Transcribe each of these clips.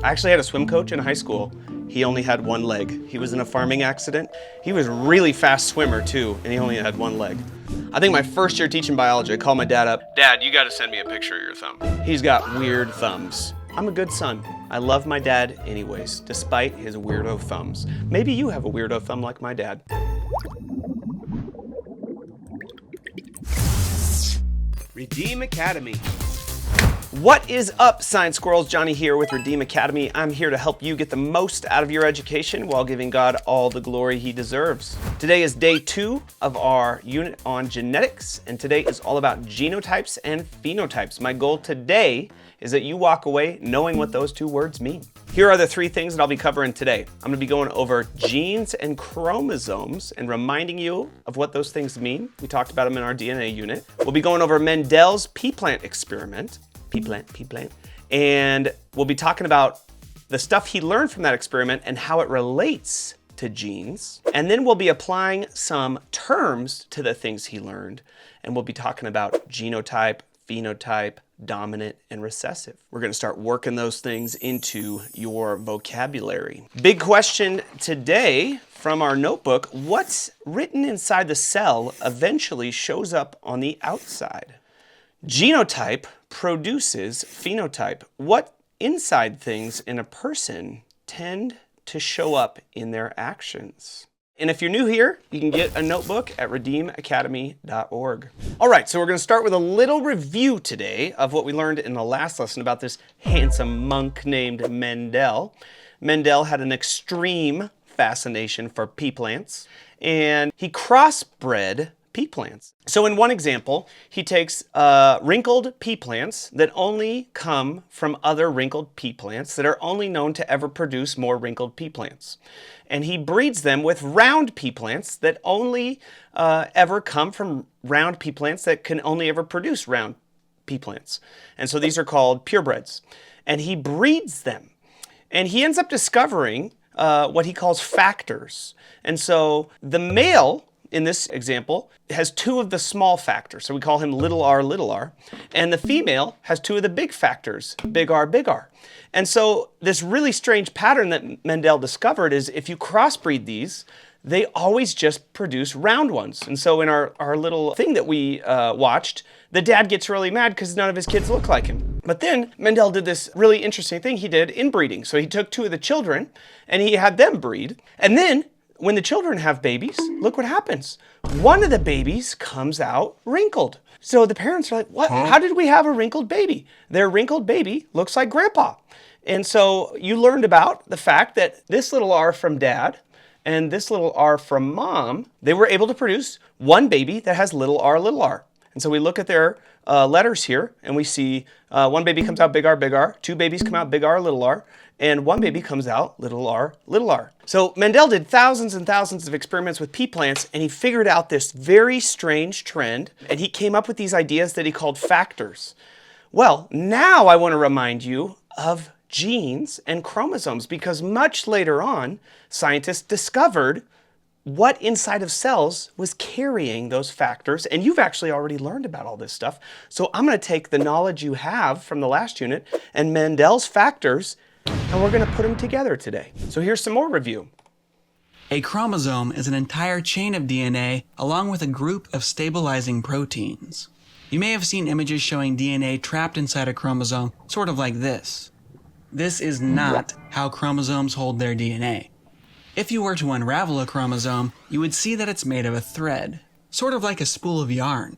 I actually had a swim coach in high school. He only had one leg. He was in a farming accident. He was a really fast swimmer too, and he only had one leg. I think my first year teaching biology, I called my dad up. Dad, you gotta send me a picture of your thumb. He's got weird thumbs. I'm a good son. I love my dad anyways, despite his weirdo thumbs. Maybe you have a weirdo thumb like my dad. Redeem Academy. What is up, Science Squirrels? Johnny here with Redeem Academy. I'm here to help you get the most out of your education while giving God all the glory he deserves. Today is day 2 of our unit on genetics, and today is all about genotypes and phenotypes. My goal today is that you walk away knowing what those two words mean. Here are the 3 things that I'll be covering today. I'm gonna be going over genes and chromosomes and reminding you of what those things mean. We talked about them in our DNA unit. We'll be going over Mendel's pea plant experiment. Pea plant. And we'll be talking about the stuff he learned from that experiment and how it relates to genes. And then we'll be applying some terms to the things he learned. And we'll be talking about genotype, phenotype, dominant, and recessive. We're gonna start working those things into your vocabulary. Big question today from our notebook: what's written inside the cell eventually shows up on the outside? Genotype produces phenotype. What inside things in a person tend to show up in their actions? And if you're new here, you can get a notebook at redeemacademy.org. All right, so we're gonna start with a little review today of what we learned in the last lesson about this handsome monk named Mendel. Mendel had an extreme fascination for pea plants, and he crossbred pea plants. So in one example, he takes wrinkled pea plants that only come from other wrinkled pea plants that are only known to ever produce more wrinkled pea plants. And he breeds them with round pea plants that only ever come from round pea plants that can only ever produce round pea plants. And so these are called purebreds. And he breeds them. And he ends up discovering what he calls factors. And so the male, in this example, has 2 of the small factors, so we call him little r, and the female has 2 of the big factors, big R. And so this really strange pattern that Mendel discovered is if you crossbreed these, they always just produce round ones. And so in our little thing that we watched, the dad gets really mad because none of his kids look like him. But then Mendel did this really interesting thing he did inbreeding. So he took 2 of the children and he had them breed, and then when the children have babies, look what happens. One of the babies comes out wrinkled. So the parents are like, what? How did we have a wrinkled baby? Their wrinkled baby looks like grandpa. And so you learned about the fact that this little r from dad and this little r from mom, they were able to produce one baby that has little r. And so we look at their letters here and we see one baby comes out big R, 2 babies come out big R, and 1 baby comes out little r. So Mendel did thousands and thousands of experiments with pea plants, and he figured out this very strange trend, and he came up with these ideas that he called factors. Well, now I want to remind you of genes and chromosomes, because much later on, scientists discovered what inside of cells was carrying those factors, and you've actually already learned about all this stuff. So I'm going to take the knowledge you have from the last unit and Mendel's factors, and we're going to put them together today. So here's some more review. A chromosome is an entire chain of DNA along with a group of stabilizing proteins. You may have seen images showing DNA trapped inside a chromosome, sort of like this. This is not how chromosomes hold their DNA. If you were to unravel a chromosome, you would see that it's made of a thread, sort of like a spool of yarn.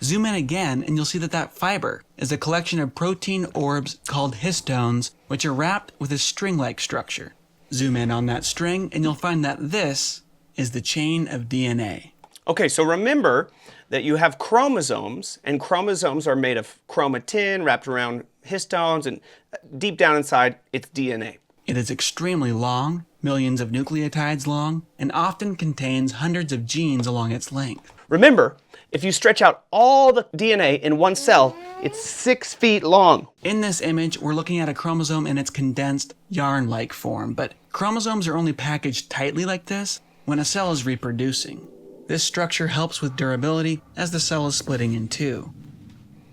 Zoom in again and you'll see that fiber is a collection of protein orbs called histones, which are wrapped with a string-like structure. Zoom in on that string and you'll find that this is the chain of DNA. Okay, so remember that you have chromosomes, and chromosomes are made of chromatin wrapped around histones, and deep down inside, it's DNA. It is extremely long, millions of nucleotides long, and often contains hundreds of genes along its length. Remember, if you stretch out all the DNA in one cell, it's 6 feet long. In this image, we're looking at a chromosome in its condensed, yarn-like form, but chromosomes are only packaged tightly like this when a cell is reproducing. This structure helps with durability as the cell is splitting in 2.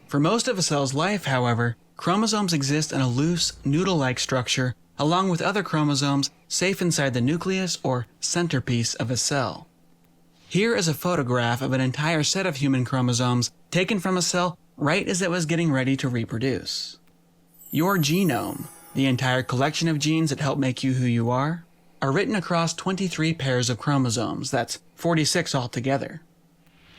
For most of a cell's life, however, chromosomes exist in a loose, noodle-like structure along with other chromosomes safe inside the nucleus or centerpiece of a cell. Here is a photograph of an entire set of human chromosomes taken from a cell right as it was getting ready to reproduce. Your genome, the entire collection of genes that help make you who you are written across 23 pairs of chromosomes. That's 46 altogether.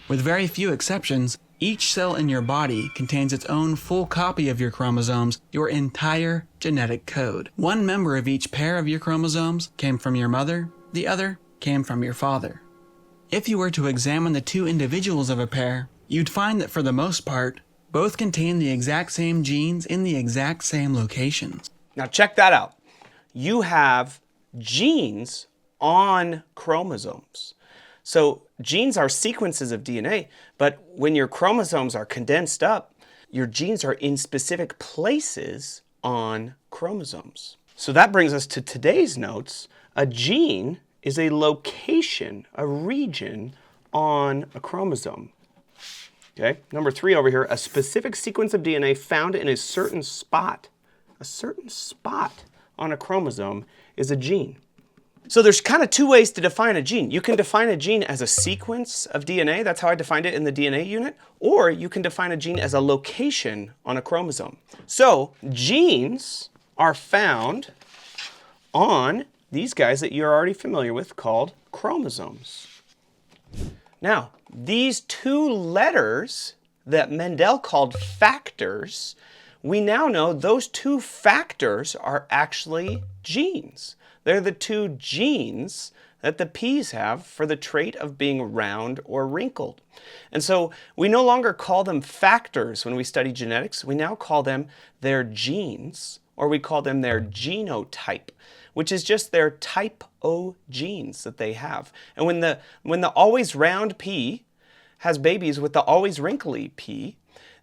With very few exceptions, each cell in your body contains its own full copy of your chromosomes, your entire genetic code. One member of each pair of your chromosomes came from your mother, the other came from your father. If you were to examine the two individuals of a pair, you'd find that for the most part, both contain the exact same genes in the exact same locations. Now check that out. You have genes on chromosomes. So genes are sequences of DNA, but when your chromosomes are condensed up, your genes are in specific places on chromosomes. So that brings us to today's notes. A gene is a location, a region on a chromosome. Okay, number 3 over here, a specific sequence of DNA found in a certain spot. A certain spot on a chromosome is a gene. So there's kind of 2 ways to define a gene. You can define a gene as a sequence of DNA. That's how I defined it in the DNA unit. Or you can define a gene as a location on a chromosome. So genes are found on these guys that you're already familiar with called chromosomes. Now, these 2 letters that Mendel called factors, we now know those 2 factors are actually genes. They're the 2 genes that the P's have for the trait of being round or wrinkled. And so we no longer call them factors when we study genetics. We now call them their genes, or we call them their genotype, which is just their type O genes that they have. And when the always round P has babies with the always wrinkly P,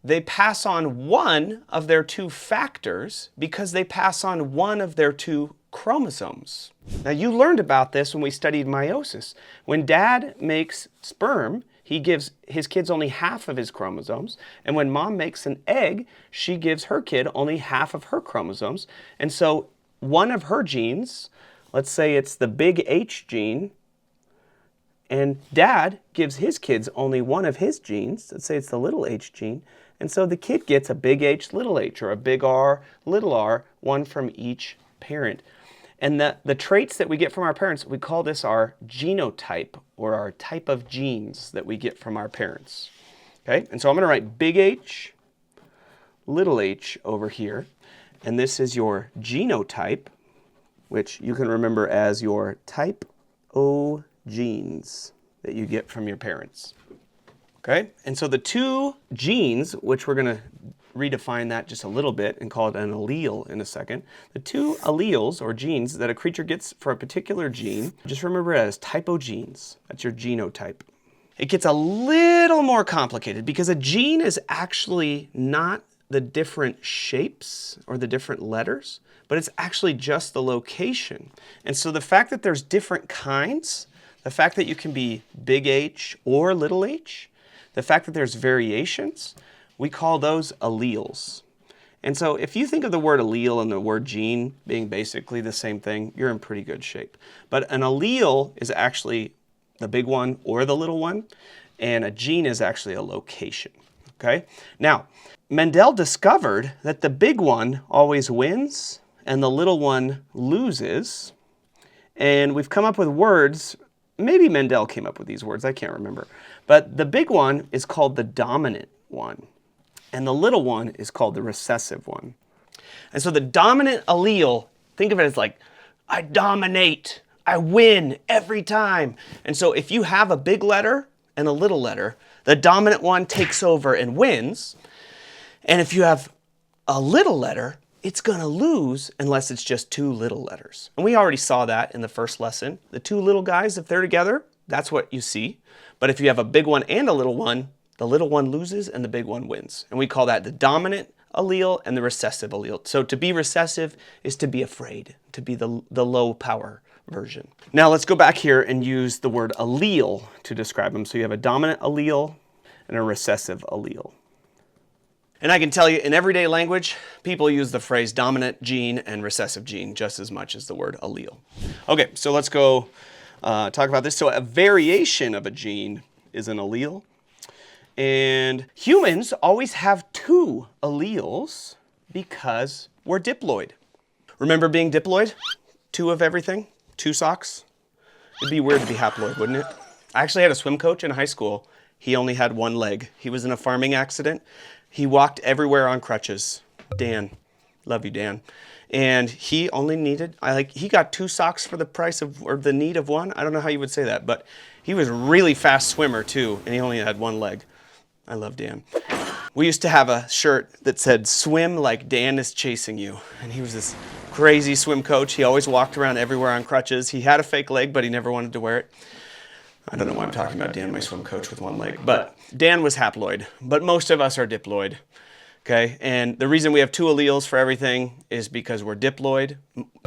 they pass on one of their 2 factors because they pass on one of their 2 chromosomes. Now you learned about this when we studied meiosis. When dad makes sperm, he gives his kids only half of his chromosomes. And when mom makes an egg, she gives her kid only half of her chromosomes. And so one of her genes, let's say it's the big H gene, and dad gives his kids only one of his genes, let's say it's the little h gene, and so the kid gets a big H, little h, or a big R, little r, one from each parent. And the traits that we get from our parents, we call this our genotype, or our type of genes that we get from our parents. Okay, and so I'm going to write big H, little h over here, and this is your genotype, which you can remember as your type O genes that you get from your parents. Okay, and so the 2 genes, which we're going to redefine that just a little bit and call it an allele in a second. The 2 alleles, or genes, that a creature gets for a particular gene, just remember it as type O genes. That's your genotype. It gets a little more complicated because a gene is actually not the different shapes or the different letters, but it's actually just the location. And so the fact that there's different kinds, the fact that you can be big H or little h, the fact that there's variations, we call those alleles. And so if you think of the word allele and the word gene being basically the same thing, you're in pretty good shape. But an allele is actually the big one or the little one, and a gene is actually a location. Okay? Now, Mendel discovered that the big one always wins and the little one loses. And we've come up with words. Maybe Mendel came up with these words, I can't remember. But the big one is called the dominant one, and the little one is called the recessive one. And so the dominant allele, think of it as like, I dominate, I win every time. And so if you have a big letter and a little letter, the dominant one takes over and wins. And if you have a little letter, it's going to lose unless it's just 2 little letters. And we already saw that in the first lesson. The 2 little guys, if they're together, that's what you see. But if you have a big one and a little one, the little one loses and the big one wins. And we call that the dominant allele and the recessive allele. So to be recessive is to be afraid, to be the low power version. Now let's go back here and use the word allele to describe them. So you have a dominant allele and a recessive allele. And I can tell you, in everyday language, people use the phrase dominant gene and recessive gene just as much as the word allele. Okay, so let's go talk about this. So a variation of a gene is an allele. And humans always have two alleles because we're diploid. Remember being diploid? Two of everything? Two socks? It'd be weird to be haploid, wouldn't it? I actually had a swim coach in high school. He only had one leg. He was in a farming accident. He walked everywhere on crutches. Dan. Love you, Dan. And he only needed, he got two socks for the price of, or the need of one. I don't know how you would say that, but he was a really fast swimmer too, and he only had one leg. I love Dan. We used to have a shirt that said, "Swim like Dan is chasing you." And he was this crazy swim coach. He always walked around everywhere on crutches. He had a fake leg, but he never wanted to wear it. I don't know why I'm talking about Dan, my swim coach with one leg. But Dan was haploid, but most of us are diploid. Okay, and the reason we have two alleles for everything is because we're diploid.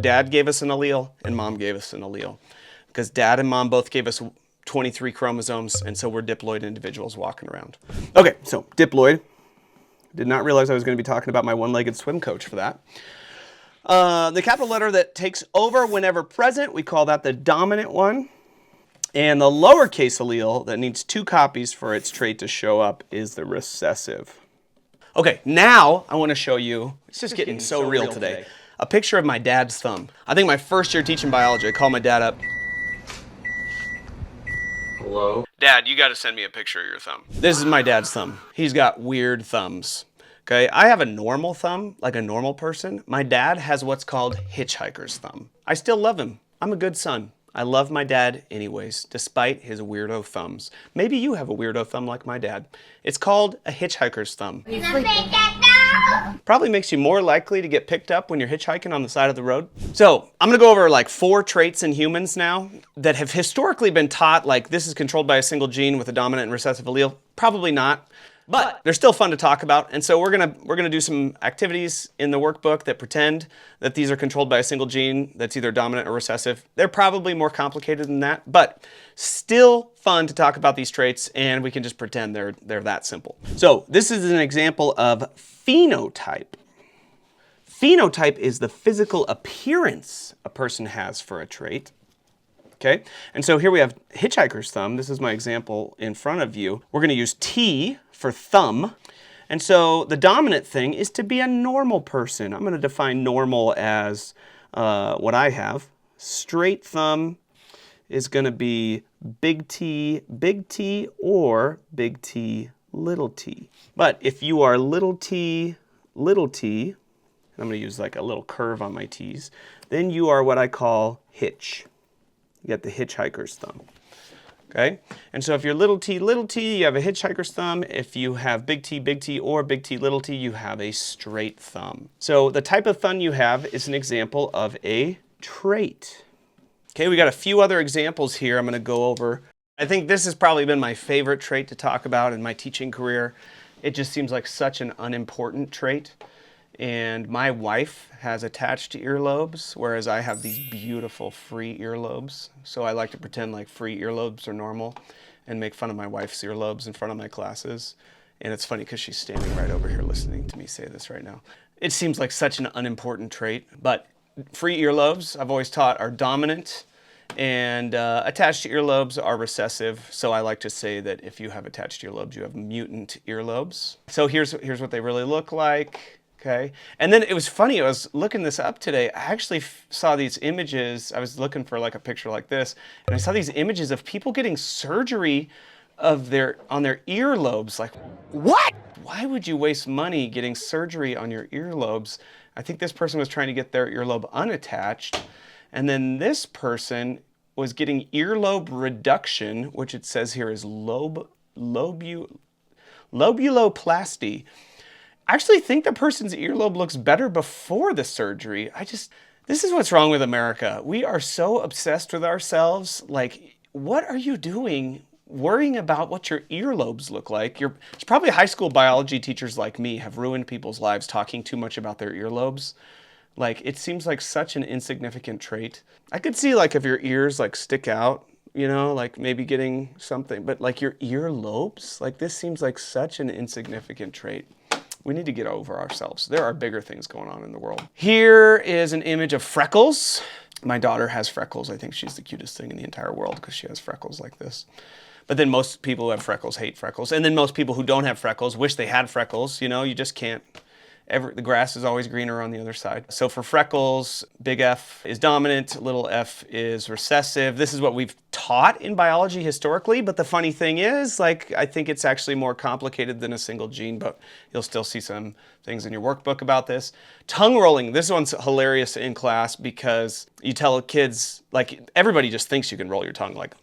Dad gave us an allele and Mom gave us an allele. Because Dad and Mom both gave us 23 chromosomes, and so we're diploid individuals walking around. Okay, so diploid. Did not realize I was going to be talking about my one-legged swim coach for that. The capital letter that takes over whenever present, we call that the dominant one. And the lowercase allele that needs two copies for its trait to show up is the recessive. Okay, now I want to show you, it's just getting so real today, a picture of my dad's thumb. I think my first year teaching biology, I called my dad up. Hello? Dad, you got to send me a picture of your thumb. This is my dad's thumb. He's got weird thumbs. Okay, I have a normal thumb, like a normal person. My dad has what's called hitchhiker's thumb. I still love him. I'm a good son. I love my dad anyways, despite his weirdo thumbs. Maybe you have a weirdo thumb like my dad. It's called a hitchhiker's thumb. Probably makes you more likely to get picked up when you're hitchhiking on the side of the road. So I'm gonna go over like 4 traits in humans now that have historically been taught like this is controlled by a single gene with a dominant and recessive allele. Probably not. But they're still fun to talk about, and so we're gonna do some activities in the workbook that pretend that these are controlled by a single gene that's either dominant or recessive. They're probably more complicated than that, but still fun to talk about these traits, and we can just pretend they're that simple. So this is an example of phenotype. Phenotype is the physical appearance a person has for a trait. Okay, and so here we have hitchhiker's thumb. This is my example in front of you. We're going to use T for thumb. And so the dominant thing is to be a normal person. I'm going to define normal as what I have. Straight thumb is going to be big T, or big T, little t. But if you are little t, and I'm going to use like a little curve on my t's, then you are what I call hitch. You get the hitchhiker's thumb. Okay? And so if you're little t, you have a hitchhiker's thumb. If you have big T, or big T, little t, you have a straight thumb. So the type of thumb you have is an example of a trait. Okay, we got a few other examples here I'm going to go over. I think this has probably been my favorite trait to talk about in my teaching career. It just seems like such an unimportant trait. And my wife has attached earlobes, whereas I have these beautiful free earlobes. So I like to pretend like free earlobes are normal and make fun of my wife's earlobes in front of my classes. And it's funny because she's standing right over here listening to me say this right now. It seems like such an unimportant trait, but free earlobes, I've always taught, are dominant, and attached earlobes are recessive. So I like to say that if you have attached earlobes, you have mutant earlobes. So here's what they really look like. Okay, and then it was funny, I was looking this up today. I actually saw these images. I was looking for like a picture like this, and I saw these images of people getting surgery on their earlobes. Like, what? Why would you waste money getting surgery on your earlobes? I think this person was trying to get their earlobe unattached, and then this person was getting earlobe reduction, which it says here is lobuloplasty. I actually think the person's earlobe looks better before the surgery. This is what's wrong with America. We are so obsessed with ourselves. Like, what are you doing worrying about what your earlobes look like? It's probably high school biology teachers like me have ruined people's lives talking too much about their earlobes. Like, it seems like such an insignificant trait. I could see like if your ears like stick out, you know, like maybe getting something, but like your earlobes, like this seems like such an insignificant trait. We need to get over ourselves. There are bigger things going on in the world. Here is an image of freckles. My daughter has freckles. I think she's the cutest thing in the entire world because she has freckles like this. But then most people who have freckles hate freckles. And then most people who don't have freckles wish they had freckles. You know, you just can't. The grass is always greener on the other side. So for freckles, big F is dominant, little f is recessive. This is what we've taught in biology historically, but the funny thing is, like, I think it's actually more complicated than a single gene, but you'll still see some things in your workbook about this. Tongue rolling, this one's hilarious in class because you tell kids, like, everybody just thinks you can roll your tongue, like,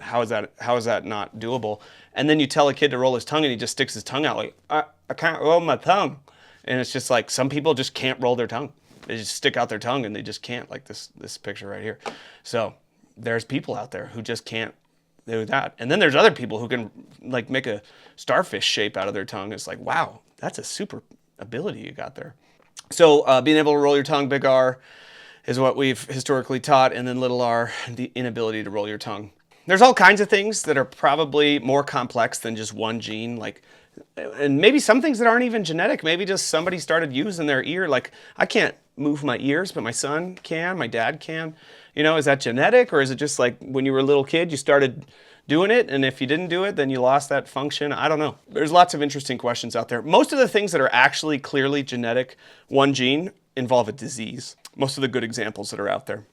how is that not doable? And then you tell a kid to roll his tongue and he just sticks his tongue out like, I can't roll my tongue. And it's just like some people just can't roll their tongue. They just stick out their tongue and they just can't, like this picture right here. So there's people out there who just can't do that. And then there's other people who can like make a starfish shape out of their tongue. It's like, wow, that's a super ability you got there. So being able to roll your tongue, big R, is what we've historically taught. And then little r, the inability to roll your tongue. There's all kinds of things that are probably more complex than just one gene, like, and maybe some things that aren't even genetic. Maybe just somebody started using their ear. Like, I can't move my ears, but my son can, my dad can. You know, is that genetic, or is it just like when you were a little kid, you started doing it, and if you didn't do it, then you lost that function? I don't know. There's lots of interesting questions out there. Most of the things that are actually clearly genetic, one gene, involve a disease. Most of the good examples that are out there.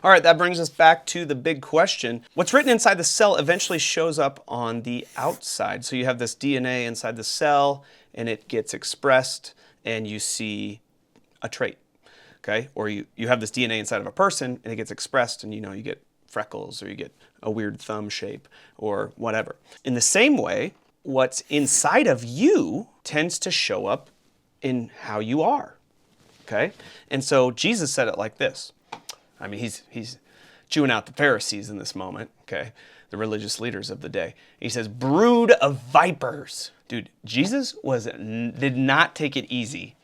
All right, that brings us back to the big question. What's written inside the cell eventually shows up on the outside. So you have this DNA inside the cell, and it gets expressed, and you see a trait, okay? Or you have this DNA inside of a person, and it gets expressed, and you know, you get freckles, or you get a weird thumb shape, or whatever. In the same way, what's inside of you tends to show up in how you are, okay? And so Jesus said it like this. I mean, he's chewing out the Pharisees in this moment, okay? The religious leaders of the day. He says, brood of vipers. Dude, Jesus did not take it easy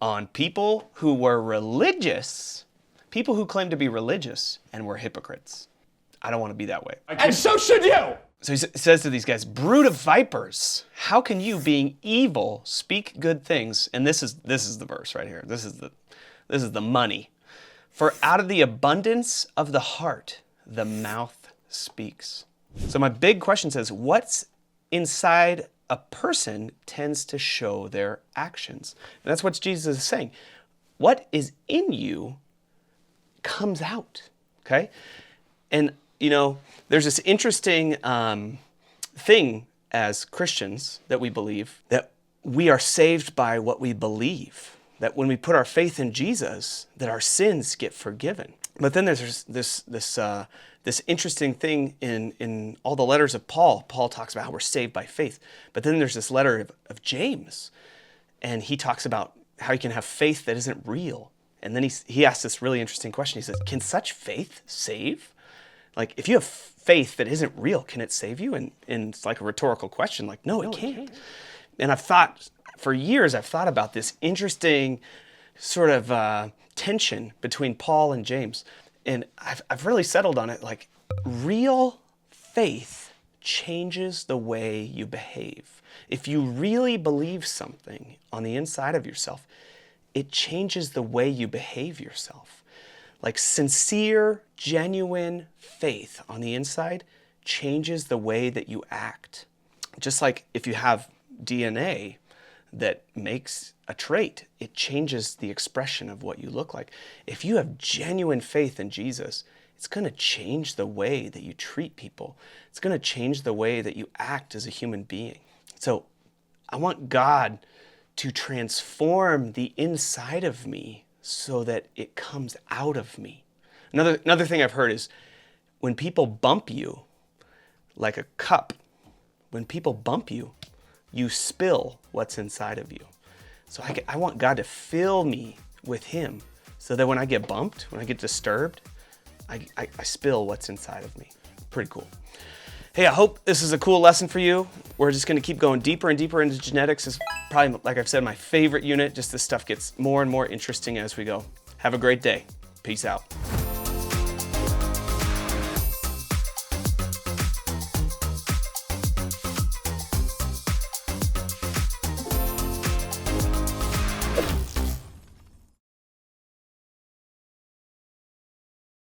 on people who were religious, people who claimed to be religious and were hypocrites. I don't want to be that way. And so should you! So he says to these guys, brood of vipers, how can you, being evil, speak good things? And this is the verse right here. This is the money. For out of the abundance of the heart, the mouth speaks. So my big question says, what's inside a person tends to show their actions. And that's what Jesus is saying. What is in you comes out, okay? And, you know, there's this interesting thing as Christians that we believe, that we are saved by what we believe. That when we put our faith in Jesus, that our sins get forgiven. But then there's this interesting thing in all the letters of Paul. Paul talks about how we're saved by faith. But then there's this letter of James, and he talks about how you can have faith that isn't real. And then he asks this really interesting question. He says, can such faith save? Like, if you have faith that isn't real, can it save you? And it's like a rhetorical question, like, no, it can't. And for years, I've thought about this interesting sort of tension between Paul and James. And I've really settled on it. Like, real faith changes the way you behave. If you really believe something on the inside of yourself, it changes the way you behave yourself. Like, sincere, genuine faith on the inside changes the way that you act. Just like if you have DNA that makes a trait, it changes the expression of what you look like. If you have genuine faith in Jesus, it's going to change the way that you treat people. It's going to change the way that you act as a human being. So I want God to transform the inside of me so that it comes out of me. Another thing I've heard is when people bump you, like a cup, when people bump you, you spill what's inside of you. So I want God to fill me with Him so that when I get bumped, when I get disturbed, I spill what's inside of me. Pretty cool. Hey, I hope this is a cool lesson for you. We're just going to keep going deeper and deeper into genetics. It's probably, like I've said, my favorite unit. Just this stuff gets more and more interesting as we go. Have a great day. Peace out.